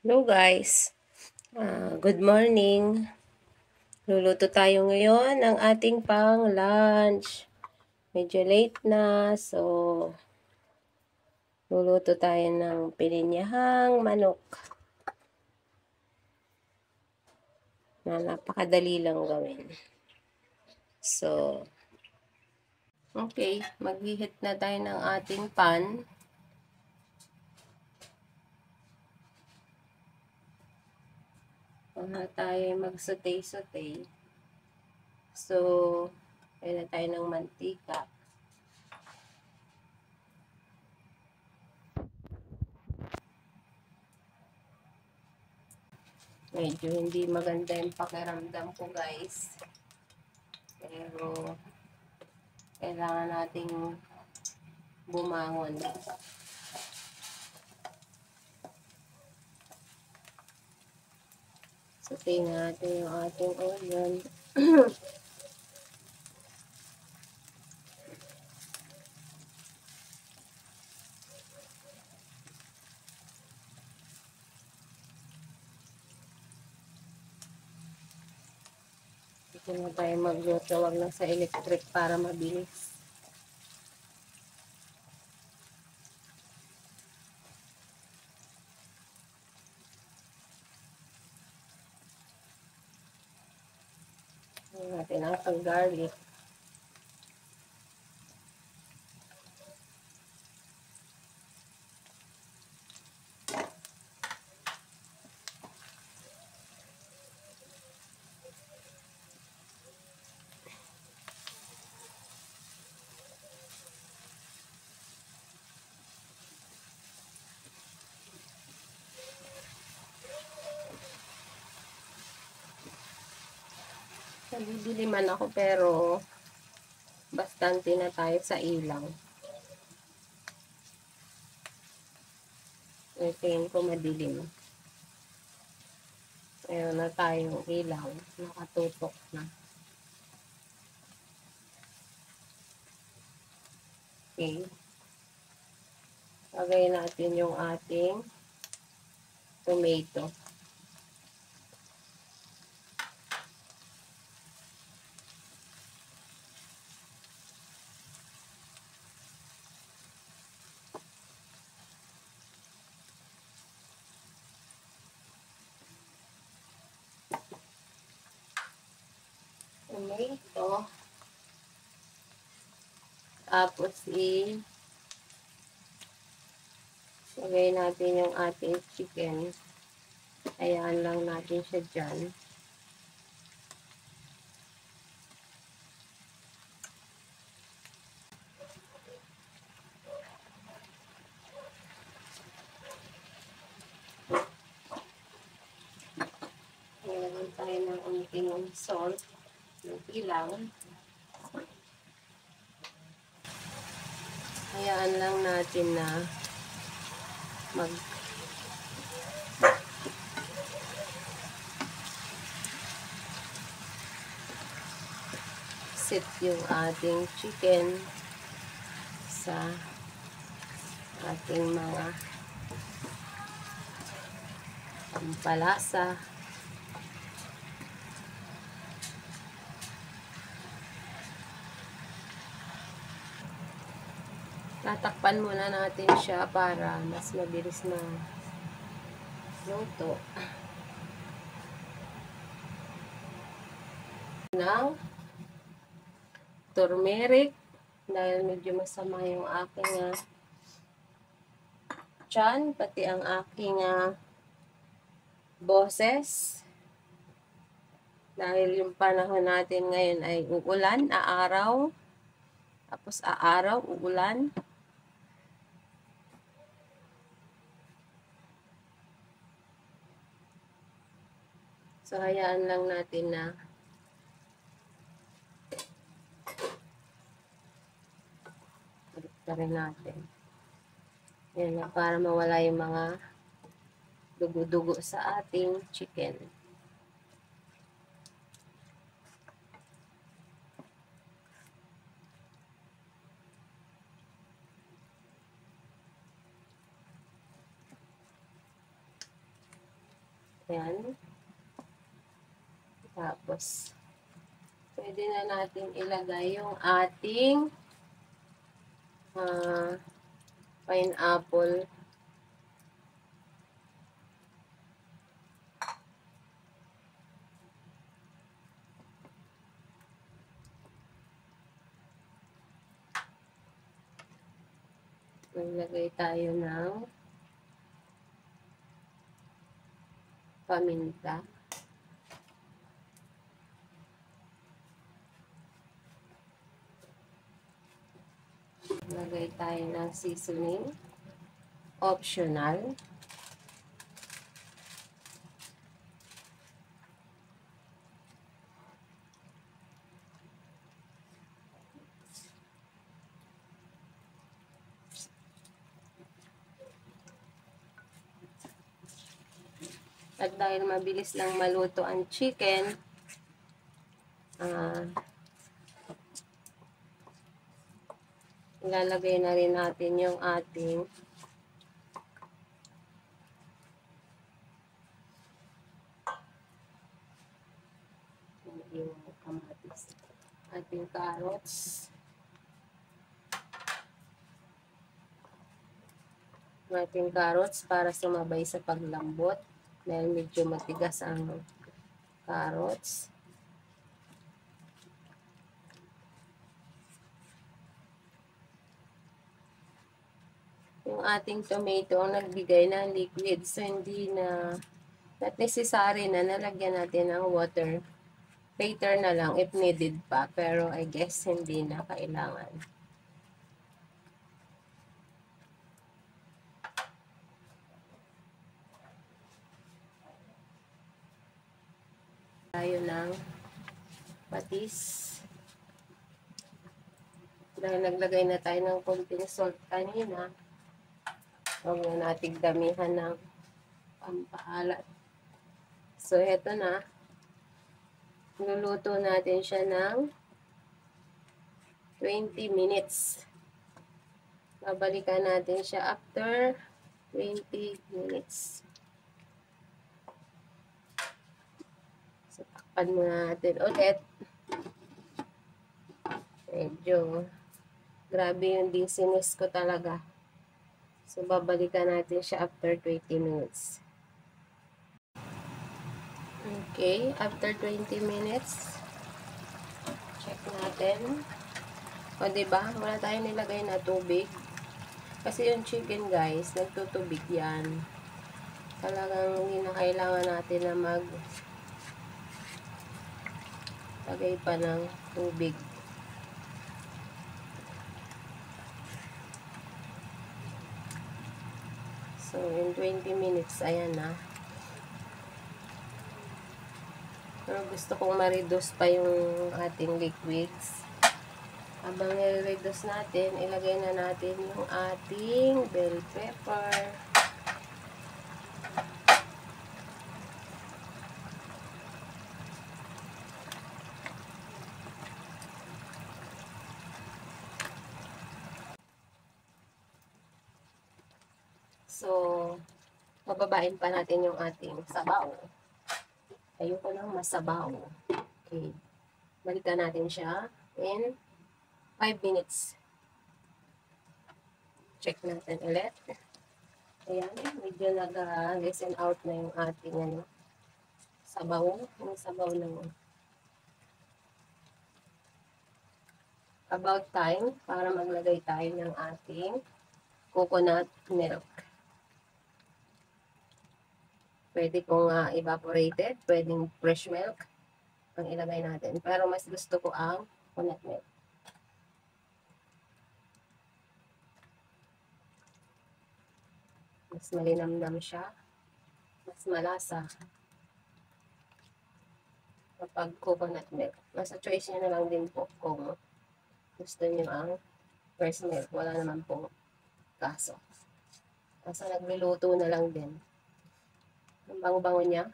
Hello guys, good morning. Luluto tayo ngayon ng ating pang lunch. Medyo late na, so luluto tayo ng pininyahang manok na napakadali lang gawin. So, okay, maghihit na tayo ng ating pan. Para tayo mag-saute-saute. So, kaya na tayo ng mantika. Medyo hindi maganda yung pakiramdam ko guys. Pero, kailangan nating bumangon. Sabihin natin yung ating onion. Dito na tayo magluto. Wag lang sa electric para mabilis. Ayan natin ang garlic. Nabibili man ako pero bastante na tayo sa ilaw. Tingin ko madilim. Meron na tayong ilaw. Nakatutok na. Okay. Lagay natin yung ating tomato. Tomato. Tapos lagay natin yung ating chicken. Ayan lang natin siya dyan. Ayan tayo ng unting salt. Yung ilang. Hayaan lang natin na mag sit yung ating chicken sa ating mga pampalasa. Tatakpan muna natin siya para mas mabilis na luto. Ng turmeric dahil medyo masama yung aking tiyan, pati ang aking boses. Dahil yung panahon natin ngayon ay uulan, aaraw. Tapos aaraw, uulan. So, hayaan lang natin na rin natin. Yan na, para mawala yung mga dugo-dugo sa ating chicken. Ayan. Tapos, pwede na natin ilagay yung ating pineapple. Maglagay tayo ng paminta. Maglagay tayo ng seasoning. Optional. At dahil mabilis lang maluto ang chicken, ilalagay na rin natin yung ating kamatis, ating carrots, para sumabay sa paglambot dahil medyo matigas ang carrots. Yung ating tomato ang nagbigay ng liquid, so hindi na not necessary na nalagyan natin ng water. Later na lang if needed pa, pero I guess hindi na kailangan. Tayo ng patis. Dahil naglagay na tayo ng konting salt kanina, huwag na nating damihan ng pampaalat. So, eto na. Luluto natin siya ng 20 minutes. Babalikan natin siya after 20 minutes. So, takpan muna natin ulit. Medyo grabe yung dizziness ko talaga. So, babalikan natin siya after 20 minutes. Okay, after 20 minutes, check natin. O, diba? Wala tayong nilagay na tubig. Kasi yung chicken, guys, nagtutubig yan. Talagang hindi na kailangan natin na lagay pa ng tubig. So, in 20 minutes, ayan na. Pero gusto kong ma-reduce pa yung ating liquids. Habang nire-reduce natin, ilagay na natin yung ating bell pepper. So, bababain pa natin yung ating sabaw. Ayoko lang masabaw. Okay. Balikan natin siya in 5 minutes. Check natin ulit. Ayan, medyo nag-listen out na yung ating sabaw. Yung sabaw ng about time para maglagay tayo ng ating coconut milk. Pwede kong evaporated, pwedeng fresh milk ang ilagay natin. Pero mas gusto ko ang coconut milk. Mas malinamnam siya. Mas malasa. Kapag coconut milk. Nasa choice nyo na lang din po kung gusto nyo ang fresh milk. Wala naman po kaso. Nasa nagluluto na lang din. Ang bango-bango niya.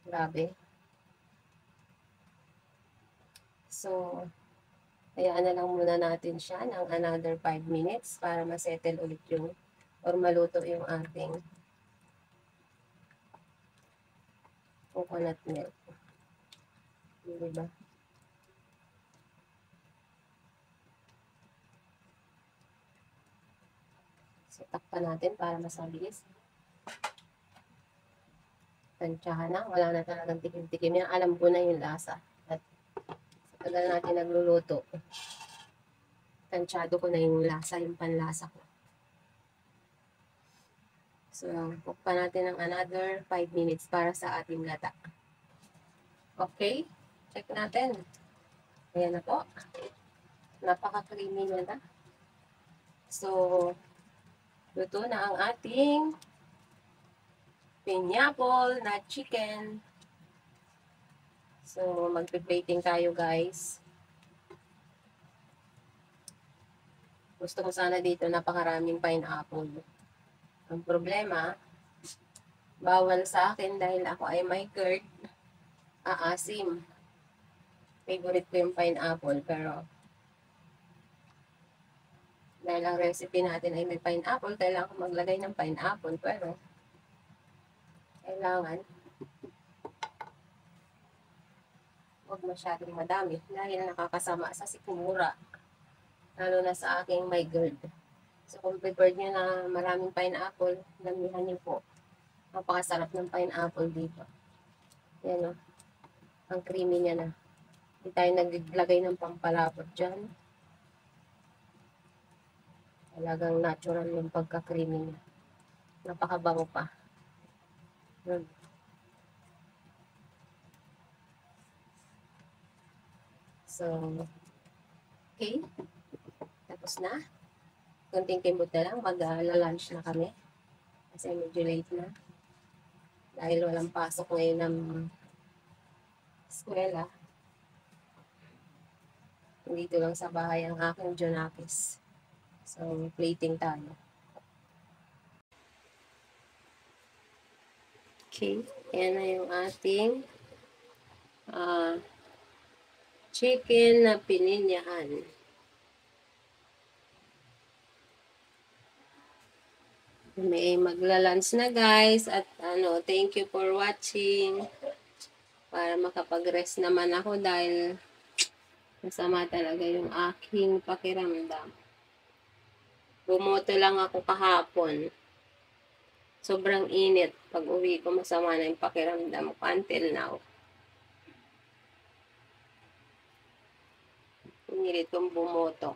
Grabe. So, hayaan na lang muna natin siya ng another 5 minutes para masettle ulit yung or maluto yung ating coconut milk. Diba? So, takpan natin para mas mabilis. Tansyahan na. Wala na talagang tikim-tikim yan. Alam ko na yung lasa. At sa tagal natin nagluluto, tansyado ko na yung lasa, yung panlasa ko. So, cook natin ng another 5 minutes para sa ating gata. Okay? Check natin. Ayan na po. Napaka-creamy niya na. So, luto na ang ating pineapple na chicken. So, magpe-plating tayo, guys. Gusto ko sana dito napakaraming pineapple. Ang problema, bawal sa akin dahil ako ay may GERD. Aasim. Favorite ko yung pineapple, pero dahil ang recipe natin ay may pineapple, kailangan ko maglagay ng pineapple, pero kailangan huwag masyadong madami dahil nakakasama sa sikmura, lalo na sa aking may GERD. So kung prepared nyo na maraming pineapple, damihan nyo po. Napakasarap ng pineapple dito. Yan o, ang creamy niya na. Hindi tayo naglagay ng pampalapot dyan. Talagang natural yung pagka-creamy niya. Napakabango pa. So, okay. Tapos na. Kunting timbot na lang. Mag-lunch na kami. Kasi medyo late na. Dahil walang pasok ngayon ng eskwela. Dito lang sa bahay ang aking Jonakis. So, plating tayo. Okay. Ayan na yung ating chicken na pininyahan. May magla-lunch na, guys. At thank you for watching. Para makapag-rest naman ako dahil masama talaga yung aking pakiramdam. Bumoto lang ako kahapon. Sobrang init. Pag uwi ko, masama na yung pakiramdam ko until now. Pinilit kong bumoto.